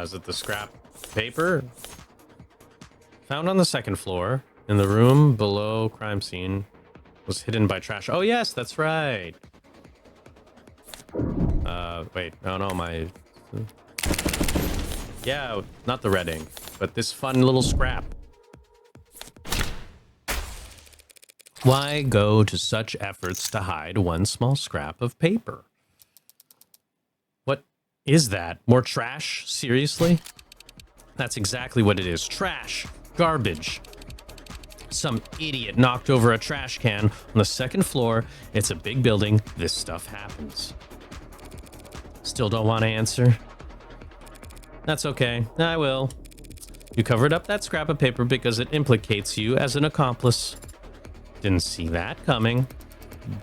Is it the scrap paper? Found on the second floor, in the room below crime scene, was hidden by trash. Oh yes, that's right. Wait, no, my... Yeah, not the red ink, but this fun little scrap. Why go to such efforts to hide one small scrap of paper? What is that? More trash? Seriously? That's exactly what it is. Trash. Garbage. Some idiot knocked over a trash can on the second floor. It's a big building. This stuff happens. Still don't want to answer? That's okay. I will. You covered up that scrap of paper because it implicates you as an accomplice. Didn't see that coming.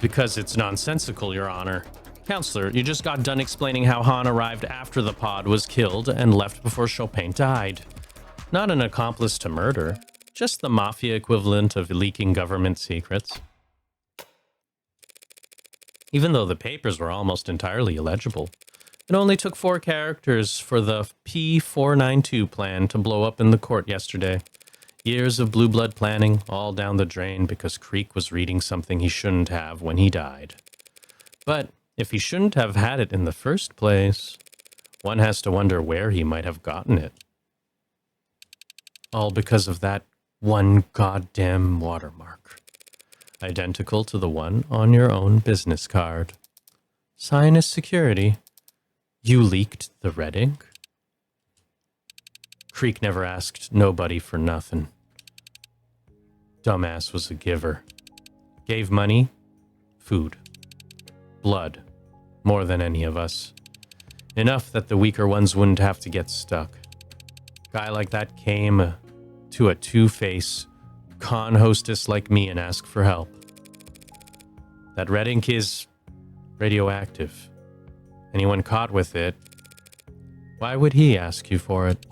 Because it's nonsensical, Your Honor. Counselor, you just got done explaining how Han arrived after the pod was killed and left before Chopin died. Not an accomplice to murder. Just the mafia equivalent of leaking government secrets. Even though the papers were almost entirely illegible. It only took 4 characters for the P492 plan to blow up in the court yesterday. Years of blue blood planning, all down the drain because Creek was reading something he shouldn't have when he died. But if he shouldn't have had it in the first place, one has to wonder where he might have gotten it. All because of that one goddamn watermark. Identical to the one on your own business card. Sign as security. You leaked the red ink? Creek never asked nobody for nothing. Dumbass was a giver. Gave money, food, blood, more than any of us. Enough that the weaker ones wouldn't have to get stuck. Guy like that came to a two-face con hostess like me and asked for help. That red ink is radioactive. Anyone caught with it, why would he ask you for it?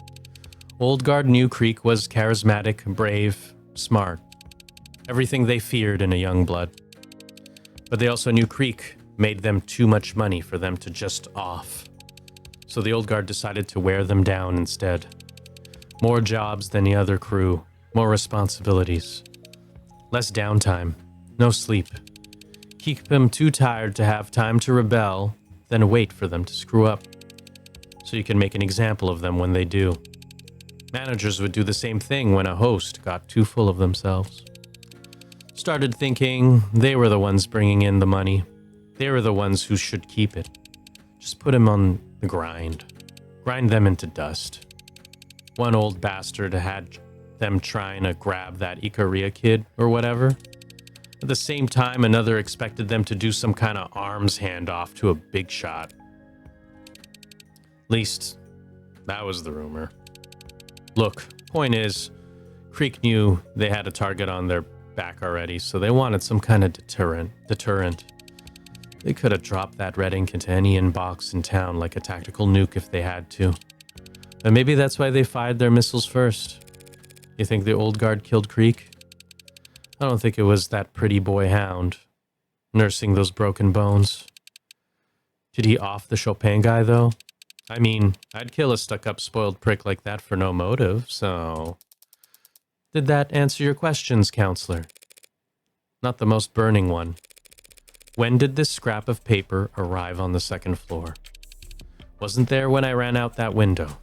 Old guard knew Creek was charismatic, brave, smart. Everything they feared in a young blood. But they also knew Creek made them too much money for them to just off. So the old guard decided to wear them down instead. More jobs than the other crew, more responsibilities. Less downtime, no sleep. Keep them too tired to have time to rebel, then wait for them to screw up. So you can make an example of them when they do. Managers would do the same thing when a host got too full of themselves. Started thinking they were the ones bringing in the money. They were the ones who should keep it. Just put them on the grind. Grind them into dust. One old bastard had them trying to grab that Ikaria kid or whatever. At the same time, another expected them to do some kind of arms handoff to a big shot. At least, that was the rumor. Look, point is, Creek knew they had a target on their back already, so they wanted some kind of deterrent. They could have dropped that red ink into any inbox in town like a tactical nuke if they had to. But maybe that's why they fired their missiles first. You think the old guard killed Creek? I don't think it was that pretty boy Hound, nursing those broken bones. Did he off the Chopin guy, though? I mean, I'd kill a stuck-up spoiled prick like that for no motive, so... Did that answer your questions, counselor? Not the most burning one. When did this scrap of paper arrive on the second floor? Wasn't there when I ran out that window.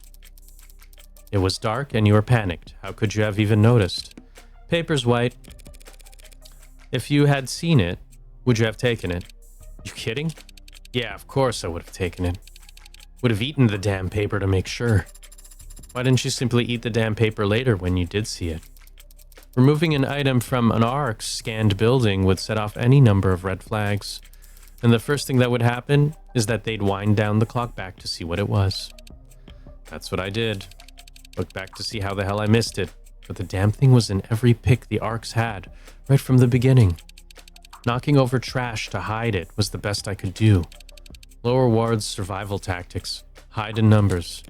It was dark and you were panicked. How could you have even noticed? Paper's white. If you had seen it, would you have taken it? You kidding? Yeah, of course I would have taken it. Would have eaten the damn paper to make sure. Why didn't you simply eat the damn paper later when you did see it? Removing an item from an ARC scanned building would set off any number of red flags. And the first thing that would happen is that they'd wind down the clock back to see what it was. That's what I did. Looked back to see how the hell I missed it. But the damn thing was in every pick the ARCs had, right from the beginning. Knocking over trash to hide it was the best I could do. Lower wards, survival tactics, hide in numbers.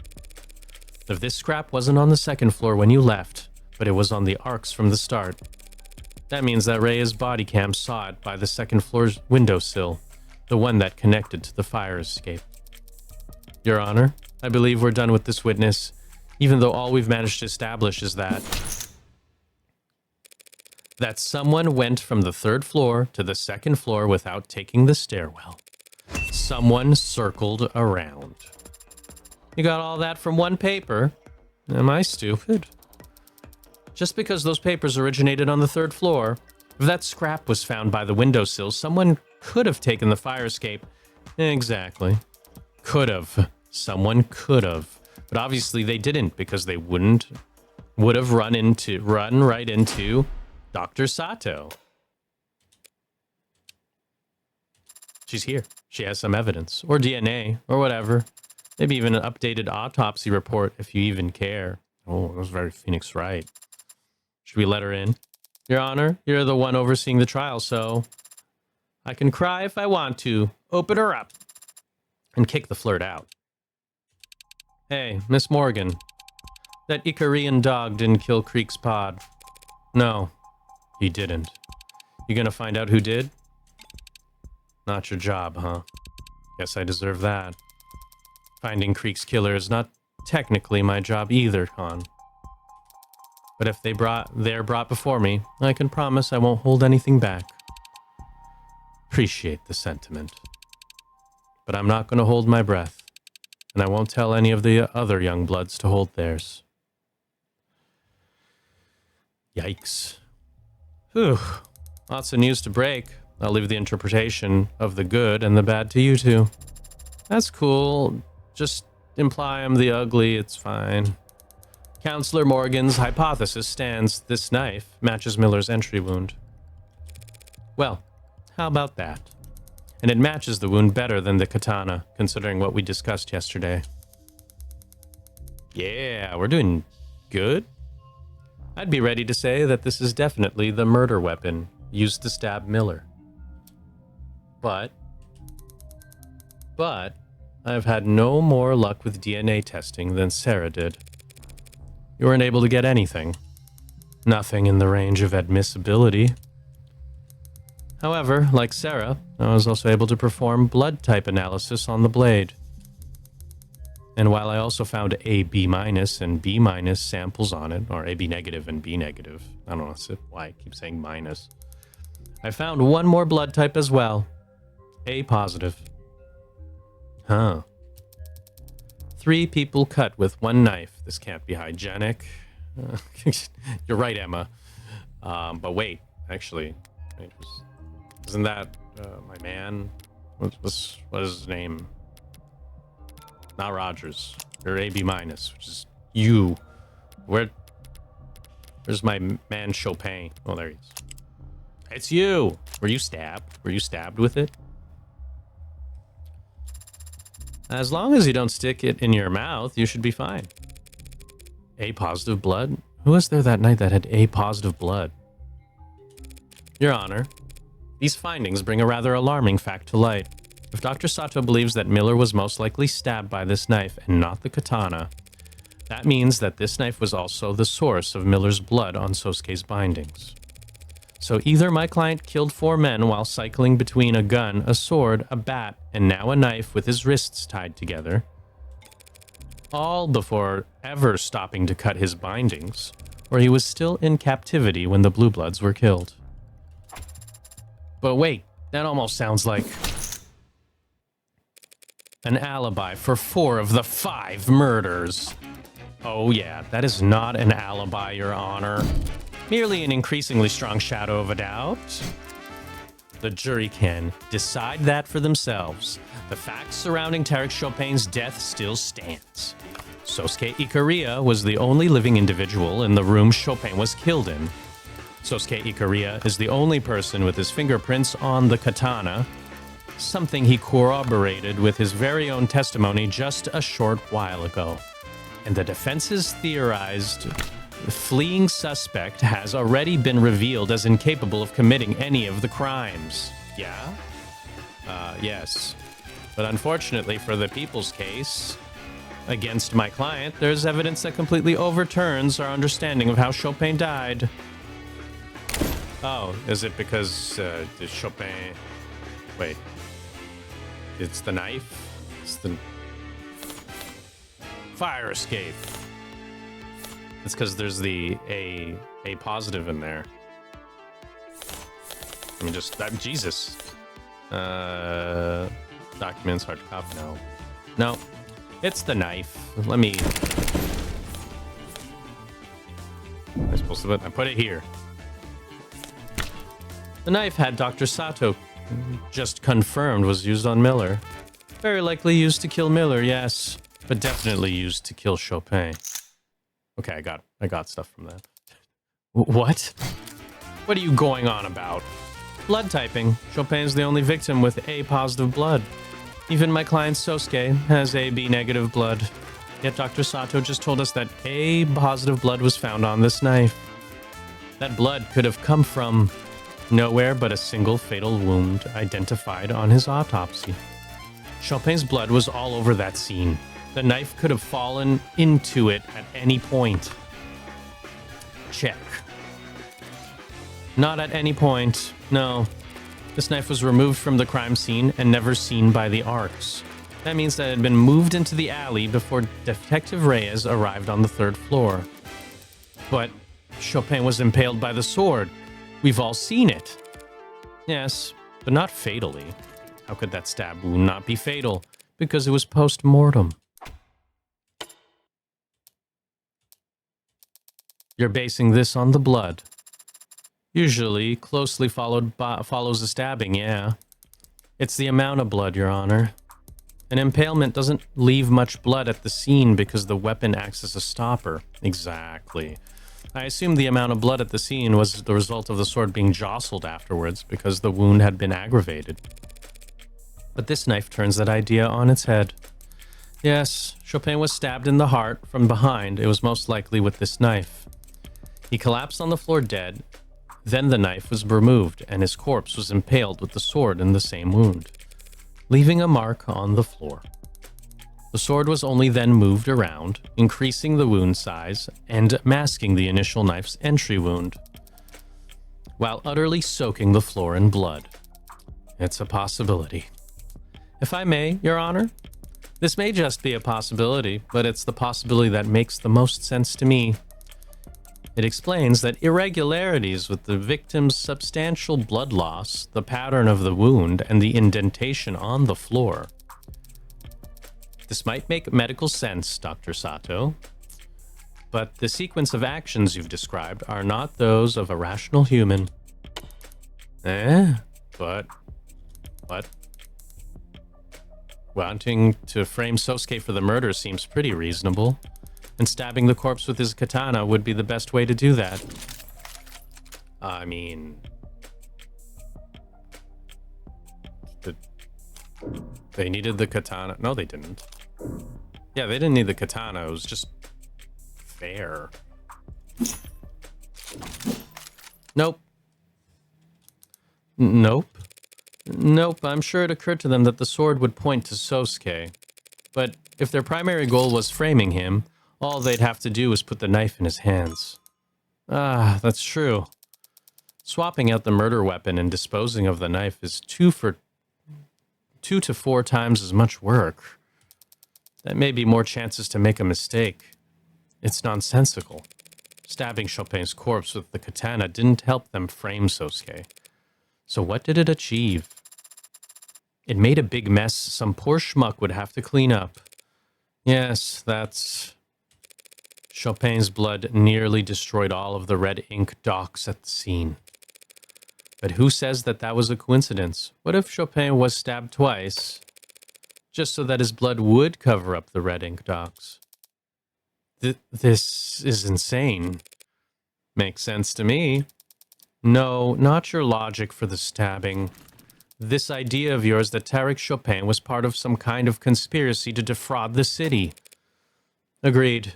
If this scrap wasn't on the second floor when you left, but it was on the ARCs from the start, that means that Rhea's body cam saw it by the second floor's windowsill, the one that connected to the fire escape. Your Honor, I believe we're done with this witness, even though all we've managed to establish is that someone went from the third floor to the second floor without taking the stairwell. Someone circled around. You got all that from one paper? Am I stupid? Just because those papers originated on the third floor, if that scrap was found by the windowsill, someone could have taken the fire escape. Exactly. Could have. Someone could have. But obviously they didn't, because they would have run right into Dr. Sato. She's here. She has some evidence, or DNA, or whatever. Maybe even an updated autopsy report, if you even care. Oh, that was very Phoenix Wright. Should we let her in? Your Honor, you're the one overseeing the trial, so I can cry if I want to. Open her up and kick the flirt out. Hey, Miss Morgan. That Icarian dog didn't kill Creek's pod. No, he didn't. You gonna find out who did? Not your job, huh? Guess I deserve that. Finding Creek's killer is not technically my job either, hon. But if they're brought before me, I can promise I won't hold anything back. Appreciate the sentiment. But I'm not going to hold my breath, and I won't tell any of the other young bloods to hold theirs. Yikes. Whew. Lots of news to break. I'll leave the interpretation of the good and the bad to you two. That's cool. Just imply I'm the ugly, it's fine. Counselor Morgan's hypothesis stands. This knife matches Miller's entry wound. Well, how about that? And it matches the wound better than the katana, considering what we discussed yesterday. Yeah, we're doing good. I'd be ready to say that this is definitely the murder weapon used to stab Miller. But I've had no more luck with DNA testing than Sarah did. You weren't able to get anything. Nothing in the range of admissibility. However, like Sarah, I was also able to perform blood type analysis on the blade. And while I also found AB- and B- samples on it, or AB negative and B negative, I don't know why I keep saying minus, I found one more blood type as well. A positive. Huh. 3 people cut with one knife. This can't be hygienic. You're right, Emma. But wait, actually, isn't that my man? What is his name? Not Rogers. You're AB-, which is you. Where's my man Chopin? Oh, there he is. It's you. Were you stabbed? Were you stabbed with it? As long as you don't stick it in your mouth, you should be fine. A positive blood? Who was there that night that had A positive blood? Your Honor, these findings bring a rather alarming fact to light. If Dr. Sato believes that Miller was most likely stabbed by this knife and not the katana, that means that this knife was also the source of Miller's blood on Sosuke's bindings. So either my client killed 4 men while cycling between a gun, a sword, a bat, and now a knife with his wrists tied together, all before ever stopping to cut his bindings, or he was still in captivity when the Blue Bloods were killed. But wait, that almost sounds like an alibi for 4 of the 5 murders. Oh yeah, that is not an alibi, Your Honor. Merely an increasingly strong shadow of a doubt. The jury can decide that for themselves. The facts surrounding Tarek Chopin's death still stands. Sosuke Ikaria was the only living individual in the room Chopin was killed in. Sosuke Ikaria is the only person with his fingerprints on the katana, something he corroborated with his very own testimony just a short while ago. And the defense's theorized fleeing suspect has already been revealed as incapable of committing any of the crimes. Yeah? Yes. But unfortunately for the people's case against my client, there's evidence that completely overturns our understanding of how Chopin died. Oh, is it because Chopin... Wait. It's the knife? It's the... Fire escape. It's because there's the A positive in there. I mean, just... Jesus. Documents, hard copy. No. No. It's the knife. Let me... Am I supposed to... I put it here. The knife had Dr. Sato just confirmed was used on Miller. Very likely used to kill Miller, yes. But definitely used to kill Chopin. Okay, I got stuff from that. What? What are you going on about? Blood typing. Chopin's the only victim with A positive blood. Even my client Sosuke has AB negative blood. Yet Dr. Sato just told us that A positive blood was found on this knife. That blood could have come from nowhere but a single fatal wound identified on his autopsy. Chopin's blood was all over that scene. The knife could have fallen into it at any point. Check. Not at any point. No. This knife was removed from the crime scene and never seen by the Arcs. That means that it had been moved into the alley before Detective Reyes arrived on the 3rd floor. But Chopin was impaled by the sword. We've all seen it. Yes, but not fatally. How could that stab wound not be fatal? Because it was post-mortem. You're basing this on the blood. Usually, closely follows a stabbing, yeah. It's the amount of blood, Your Honor. An impalement doesn't leave much blood at the scene because the weapon acts as a stopper. Exactly. I assume the amount of blood at the scene was the result of the sword being jostled afterwards because the wound had been aggravated. But this knife turns that idea on its head. Yes, Chopin was stabbed in the heart from behind. It was most likely with this knife. He collapsed on the floor dead. Then the knife was removed and his corpse was impaled with the sword in the same wound, leaving a mark on the floor. The sword was only then moved around, increasing the wound size and masking the initial knife's entry wound, while utterly soaking the floor in blood. It's a possibility. If I may, Your Honor, this may just be a possibility, but it's the possibility that makes the most sense to me. It explains that irregularities with the victim's substantial blood loss, the pattern of the wound, and the indentation on the floor. This might make medical sense, Dr. Sato, but the sequence of actions you've described are not those of a rational human. But... Wanting to frame Sosuke for the murder seems pretty reasonable, and stabbing the corpse with his katana would be the best way to do that. I mean... They needed the katana. No, they didn't. Yeah, they didn't need the katana. It was just fair. Nope. Nope, I'm sure it occurred to them that the sword would point to Sosuke. But if their primary goal was framing him, all they'd have to do was put the knife in his hands. Ah, that's true. Swapping out the murder weapon and disposing of the knife is 2 to 4 times as much work. That may be more chances to make a mistake. It's nonsensical. Stabbing Chopin's corpse with the katana didn't help them frame Sosuke. So what did it achieve? It made a big mess some poor schmuck would have to clean up. Yes, that's... Chopin's blood nearly destroyed all of the red ink docs at the scene. But who says that that was a coincidence? What if Chopin was stabbed twice, just so that his blood would cover up the red ink docs? This is insane. Makes sense to me. No, not your logic for the stabbing. This idea of yours that Tarek Chopin was part of some kind of conspiracy to defraud the city. Agreed.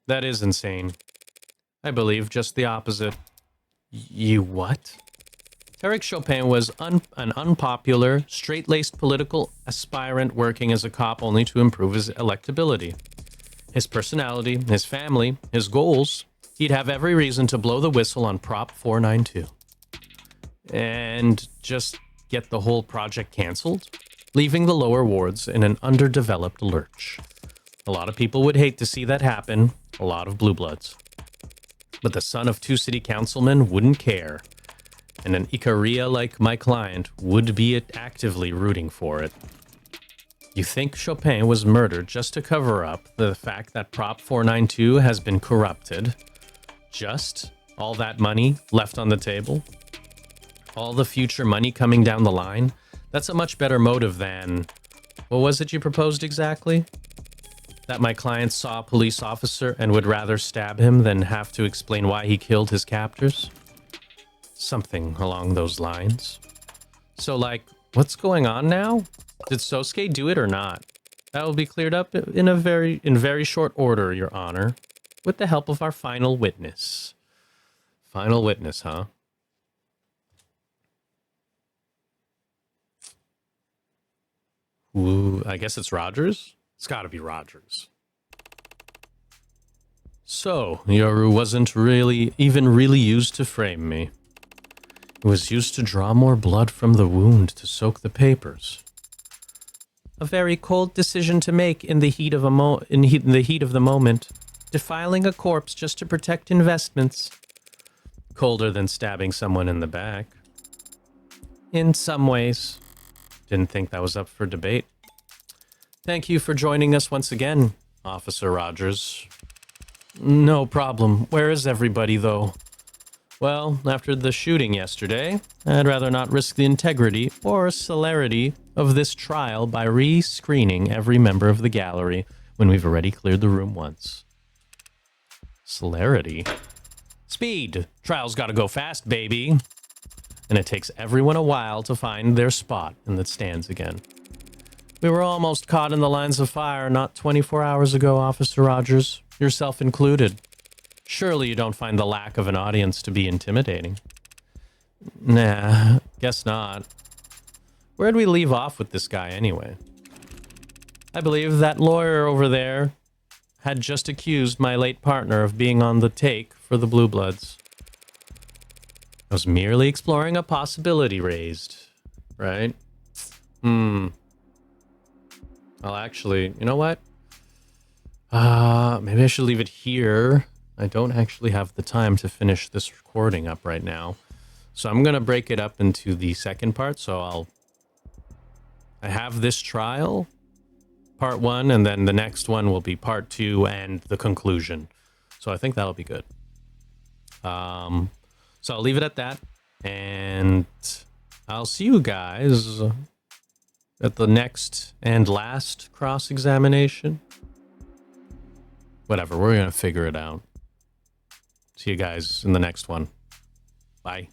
That is insane. I believe just the opposite. You what? Tarek Chopin was an unpopular, straight-laced political aspirant working as a cop only to improve his electability. His personality, his family, his goals... He'd have every reason to blow the whistle on Prop 492. And just get the whole project canceled, leaving the lower wards in an underdeveloped lurch. A lot of people would hate to see that happen, a lot of blue bloods. But the son of 2 city councilmen wouldn't care, and an Ikaria like my client would be actively rooting for it. You think Chopin was murdered just to cover up the fact that Prop 492 has been corrupted? Just all that money left on the table? All the future money coming down the line? That's a much better motive than... What was it you proposed exactly? That my client saw a police officer and would rather stab him than have to explain why he killed his captors? Something along those lines. So, like, what's going on now? Did Sosuke do it or not? That will be cleared up in very short order, Your Honor. With the help of our final witness. Final witness, huh? Ooh, I guess it's Rogers? It's gotta be Rogers. So, Yoru wasn't even really used to frame me. It was used to draw more blood from the wound to soak the papers. A very cold decision to make in the heat of the moment. Defiling a corpse just to protect investments. Colder than stabbing someone in the back. In some ways. Didn't think that was up for debate. Thank you for joining us once again, Officer Rogers. No problem. Where is everybody, though? Well, after the shooting yesterday, I'd rather not risk the integrity or celerity of this trial by re-screening every member of the gallery when we've already cleared the room once. Celerity? Speed! Trial's gotta go fast, baby! And it takes everyone a while to find their spot in the stands again. We were almost caught in the lines of fire not 24 hours ago, Officer Rogers, yourself included. Surely you don't find the lack of an audience to be intimidating. Nah, guess not. Where'd we leave off with this guy anyway? I believe that lawyer over there had just accused my late partner of being on the take for the Blue Bloods. I was merely exploring a possibility raised, right? Well, actually, you know what? Maybe I should leave it here. I don't actually have the time to finish this recording up right now. So I'm going to break it up into the second part. So I have this trial, part 1, and then the next one will be part 2 and the conclusion. So I think that'll be good. So I'll leave it at that, and I'll see you guys at the next and last cross-examination. Whatever, we're going to figure it out. See you guys in the next one. Bye.